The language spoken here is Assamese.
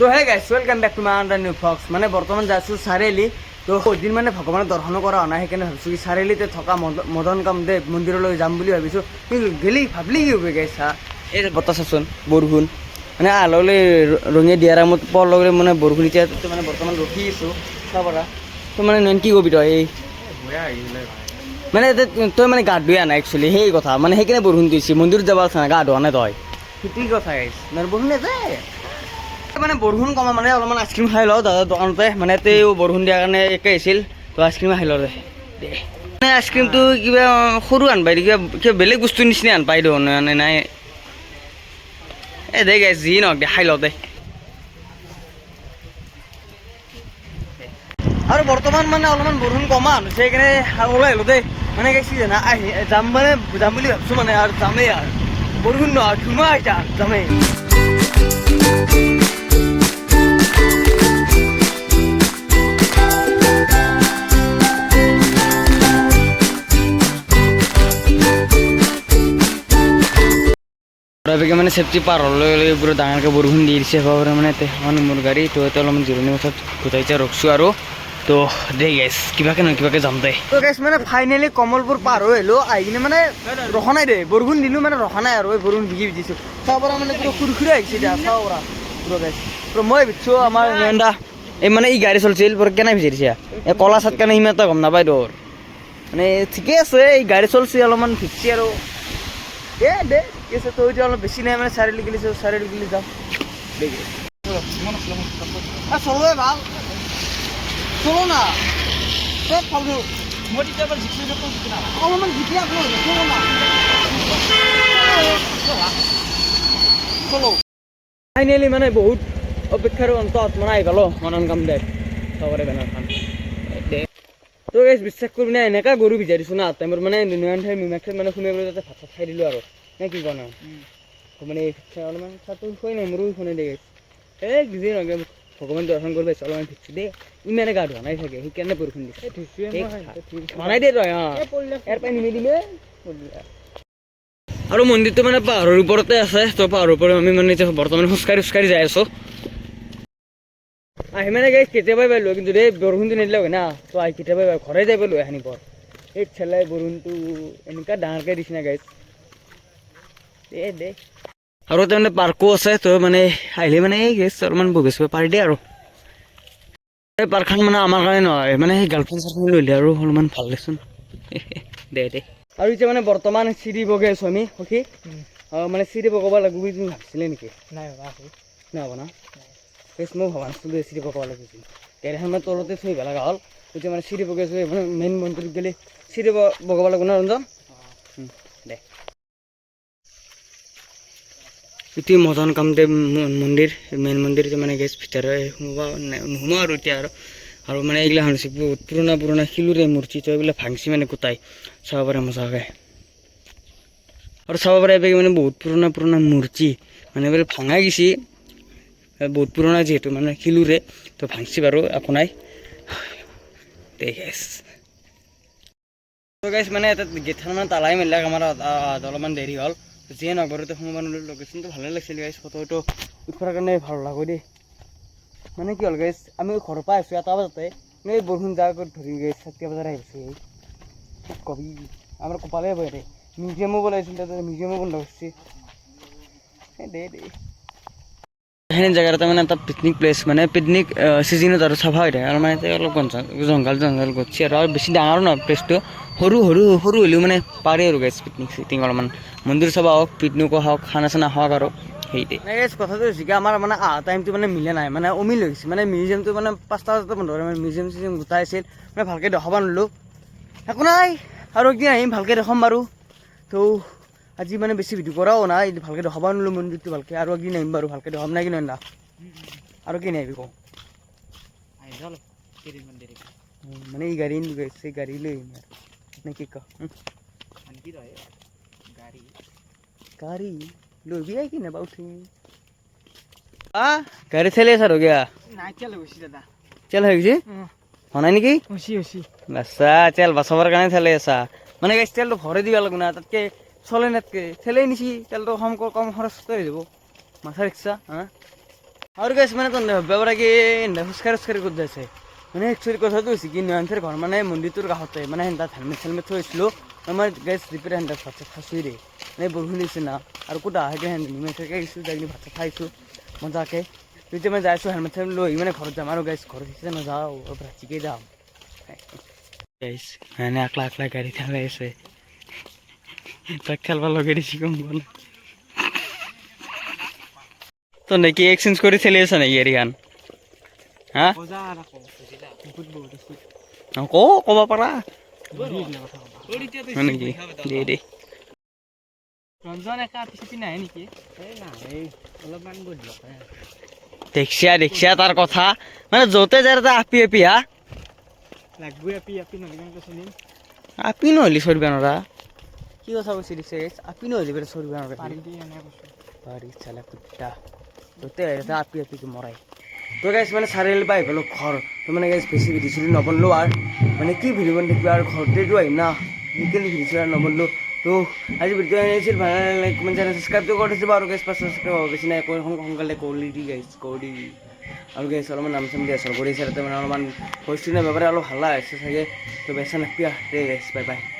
তো hey guys welcome back to my under new Fox মানে বৰ্তমান যাচ্ছো চাৰিআলি তো সদিন মানে ভগৱানৰ দৰ্শনো কৰা হোৱা নাই সেইকাৰণে ভাবিছোঁ কি চাৰিআলিতে থকা মদন কামদেৱ মন্দিৰলৈ যাম বুলি ভাবিছোঁ কিন্তু গেলি ভাবলি কি হ'ব গাইছ হা এই বতাহ চাচোন বৰষুণ মানে আলহী ৰঙে দিয়াৰ মত পৰ লগে মানে বৰষুণ এতিয়া মানে বৰ্তমান ৰখি আছোঁ চাব পৰা তো মানে নয়ন কি কবি তই এই মানে তই মানে গা ধুই আনা একচুৱেলি সেই কথা মানে সেইকাৰণে বৰষুণ দিছে মন্দিৰত যাব আছে না গা ধোৱা নাই তই সেইটোৱে কথা গাইছ মানে বৰষুণ নাযায় মানে বৰষুণ কমা মানে অলপমান আইচক্ৰীম খাই লওঁ দাদাৰ দোকানতে মানে তেও বৰষুণ দিয়াৰ কাৰণে একে আছিল তো আইচক্ৰীম খাই লওঁ দে মানে আইচক্ৰীমটো কিবা সৰু আনবাই কিবা কিবা বেলেগ বস্তুৰ নিচিনা আনপাই দেখোন মানে নাই দে গাইছ যি নহওক দে খাই লওঁ দে আৰু বৰ্তমান মানে অলপমান বৰষুণ কমা হৈছে সেইকাৰণে ওলাই আহিলোঁ দেই মানে গাইছি জানা আহি যাম বুলি ভাবিছোঁ মানে আৰু যামেই আৰু বৰষুণ নহয় ধুমা এতিয়া যামেই মানে চেফটি পাৰ হ'লে পুৰা ডাঙৰকৈ বৰষুণ দি দিছে ভাবে মানে মোৰ গাড়ী তো এতিয়া অলপমান জিৰণি কথাত গোটাইছে ৰখছোঁ আৰু তো দে গেছ কিবাকে নহয় কিবাকে যাম দে তো গেছ মানে ফাইনেলি কমলপুৰ পাৰ হৈ আহিলোঁ আহি কিনে মানে ৰখা নাই দে বৰষুণ দিলোঁ মানে ৰখা নাই আৰু এই বৰষুণ ভিগি ভিজিছোঁ চাব পৰা মানে পুৰা খুৰখুৰি আহিছে দিয়া চাব পৰা পুৰা গেছ পুৰা মই ভিজছোঁ আমাৰ দা এই মানে এই গাড়ী চলিছিল পুৰা কেনে ভিজাই দিছে এই কলা চাট কাৰণে সিমান এটা গম নাপায় তোৰ মানে ঠিকে আছে এই গাড়ী চলিছে অলপমান ভিজছে আৰু দে ঠিক আছে তো এতিয়া অলপ বেছি নাই মানে চাৰিআলি গেলি যাম চলোৱে ভাল চলো না চব ফালতু মই তেতিয়া অলপমান জিকি চলো ফাইনেলি মানে বহুত অপেক্ষাৰ অন্তত মানে আহি গ'লো মদন কামদেৱ চবৰে বেনাৰখন তো গাইছ বিশ্বাস কৰিবি না এনেকা গৰু ভিজাই দিছোঁ না টাইমত মানে নয়ন ঠাইৰ মিমাক্ষেত মানে শুনে বোলে তাতে ভাত খাই দিলোঁ আৰু নে কি কোৱা নহয় মানে অলপমান চাহটো খুৱাই নাই মোৰো শুনে দে এই বুজি নগে ভগৱান দৰ্শন কৰিব আহিছোঁ অলপমান ভিজছোঁ দেই ইমানে গা ধোৱা নাই থাকে সেইকাৰণে বৰষুণ দিছে বনাই দে তই ইয়াৰ পৰাই নিমি দিমে আৰু মন্দিৰটো মানে পাহাৰৰ ওপৰতে আছে তো পাহাৰৰ ওপৰত আমি মানে এতিয়া বৰ্তমান খোজকাঢ়ি যাই আছোঁ আহি মানে গাইছ কেতিয়াবাই পালোঁ কিন্তু দেই বৰষুণটো নিদিলে হয় না তো আহি কেতিয়াবাই ঘৰে যাই পালোঁ এখানি পৰ এই চেলাই বৰষুণটো এনেকুৱা ডাঙৰকৈ দিছে না গাইছ দে আৰু তাৰমানে পাৰ্কো আছে তো মানে আহিলে মানে এই গেছ অলপমান বহিব পাৰি দেই আৰু এই পাৰ্কখন মানে আমাৰ কাৰণে নহয় মানে সেই গাৰ্লফ্ৰেণ্ড চাৰ্লফ্ৰেণ্ড লৈ আৰু অলপমান ভাল দেচোন দে আৰু এতিয়া মানে বৰ্তমান চিৰি বগাই আছোঁ আমি সখী মানে চিৰি বগাব লাগিব বুলি তুমি ভাবিছিলে নেকি নাই হ'ব না বেছ মই ভবা নাছিলোঁ চিৰি বগাব লাগিছিল গাড়ীখন মানে তলতে থৈ ভাল লগা হ'ল এতিয়া মানে চিৰি বগাই আছোঁ মানে মেইন মন্দিৰত গ'লে চিৰি বগাব লাগিব না ৰঞ্জন দে এইটো মদন কামদেৱ মন্দিৰ মেইন মন্দিৰ মানে গেছ ভিতৰে নোসোমাওঁ আৰু এতিয়া আৰু মানে এইগিলা হৈছে বহুত পুৰণা শিলৰে মূৰ্তি তো এইবিলাক ভাংচি মানে গোটাই চাব পাৰে মজাকৈ আৰু চাব পাৰে এইবিলাক মানে বহুত পুৰণা মূৰ্তি মানে এইবিলাক ভাঙাই গৈছে বহুত পুৰণা যিহেতু মানে শিলৰে তো ভাংচি বাৰু একো নাই গাইছ মানে এটা গেটখন মানে তালাই মেলিলাক আমাৰ অলপমান দেৰি হ'ল যিয়ে নহওক বাৰু সোমাব লোকেশ্যনটো ভালে লাগিছিল গাইছ ফটোটো উঠাৰ কাৰণে ভাল লাগো দেই মানে কি হ'ল গাইছ আমি ঘৰৰ পৰা আহিছোঁ এটা বজাতে এই বৰষুণ যাক ধৰি গাইছ 7টা বজাত আহিছে কবি আমাৰ কপালে বহে মিউজিয়ামো বনাইছিল তাতে মিউজিয়ামো বন্ধ কৰিছে দে সেইখিনি জেগাত এটা মানে এটা পিকনিক প্লেচ মানে পিকনিক ছিজনত আৰু চাফা হৈ থাকে আৰু মানে অলপ জংঘল গছি আৰু বেছি ডাঙৰ নহয় প্লেচটো সৰু হ'লেও মানে পাৰে আৰু গাইছ পিকনিক অলপমান মন্দিৰ চাব হওক পিকনিকো হওক খানা চানা হওক আৰু সেইটোৱে কথাটো হৈছে কি আমাৰ মানে টাইমটো মানে মিলা নাই মানে অমিল হৈ গৈছে মানে মিউজিয়ামটো মানে 5টা বজাতে বন্ধ কৰে মানে মিউজিয়াম গোটাই আছিল মানে ভালকৈ দেখাব নোৱাৰিলোঁ একো নাই আৰু একদিন আহিম ভালকৈ দেখাম বাৰু তো আজি মানে বেছি ভিডিঅ' কৰাও নাই ভালকৈ দেখাব নোৱাৰিলোঁ মন্দিৰটো ভালকৈ আৰু একদিন আহিম বাৰু ভালকৈ দেখাম নাই কি নহয় না আৰু কি নাহিবি কওঁ মানে এই গাড়ী গৈছে গাড়ী লৈ আহিম আৰু নে কি কওঁ গাড়ী লবি কি নাবা উঠি গাড়ী চলি আছে আৰু কিয়া তেল হৈ গৈছে হোৱা নাই নেকি বাচ্ছা তেল বাচাবৰ কাৰণে ঠেলাই আছা মানে গাইছ তেলটো ভৰাই দিব লাগিব না তাতকৈ চলে নাতকৈ ঠেলাই নিছি তেলটো কম খৰচতে হৈ যাব মাথা ৰিক্সা আৰু গাইছ মানে তই ভাবিব পাৰা কি খোজকাঢ়ি ক'ত যাইছে মানে একচুৱেলি কথাটো হৈছে কি নয়নথেৰ ঘৰ মানে মন্দিৰটোৰ কাষতে মানে তাত হেলমেট থৈছিলোঁ আমাৰ গাইছ দিপেৰে ভাত চাত খাইছোঁ দেই মানে বৰষুণ দিছে না আৰু ক'ত আহে নিমেষকে গৈছোঁ যাই ভাত চাত খাইছোঁ মজাকৈ তেতিয়া মই যাইছোঁ হেলমেট লৈ মানে ঘৰত যাম আৰু গাইছ ঘৰত এতিয়া নাযাওঁ ৰাতিকে যাম গাইছ মানে একলা গাড়ী ঠেলাই আছে তাক খেলবা লগাই দিছি গম পোৱা নাই তো নেকি এক্সচেঞ্জ কৰি চলি আছা নেকি গাড়ীখন হা ক'ব পাৰা হয় নেকি দে দেখিছা তাৰ কথা মানে য'তে যায় তাতে আপি হা আপি নহ'লি চৰিব নৰা কি কথা কৈছে দিছে আপি নহ'লি বোলে চৰিব নৰা পাৰি চালা কুত্তা য'তে আপি মৰাই তো গাইছ মানে চাৰিআলি পৰা আহিলোঁ ঘৰ তো মানে গাইছ বেছি ভিডিঅ' চিডিঅ' নবনালোঁ আৰু মানে কি ভিডিঅ' বনাই থাকিব আৰু ঘৰতেতো আহিম না সেইকাৰণে ভিডিঅ' চিডিঅ' নবনালোঁ তো আজি ভিডিঅ' আনিছিল ভাল লাইক কমেণ্ট চেনেল ছাবস্ক্ৰাইবটো কৰি দিছোঁ আৰু গাইছ 500 ছাবস্ক্ৰাইব হ'ব বেছি নাই সোনকালে কৰি দি গাইছ কৰি দি আৰু গাইছ অলপমান নাম চাম দি আছোঁ কৰি আছে তাতে মানে অলপমান ভইচটো নাই বেপাৰে অলপ হাল্লা হৈছে চাগে তো বেচা নাপায় দে গাইছ বাই বাই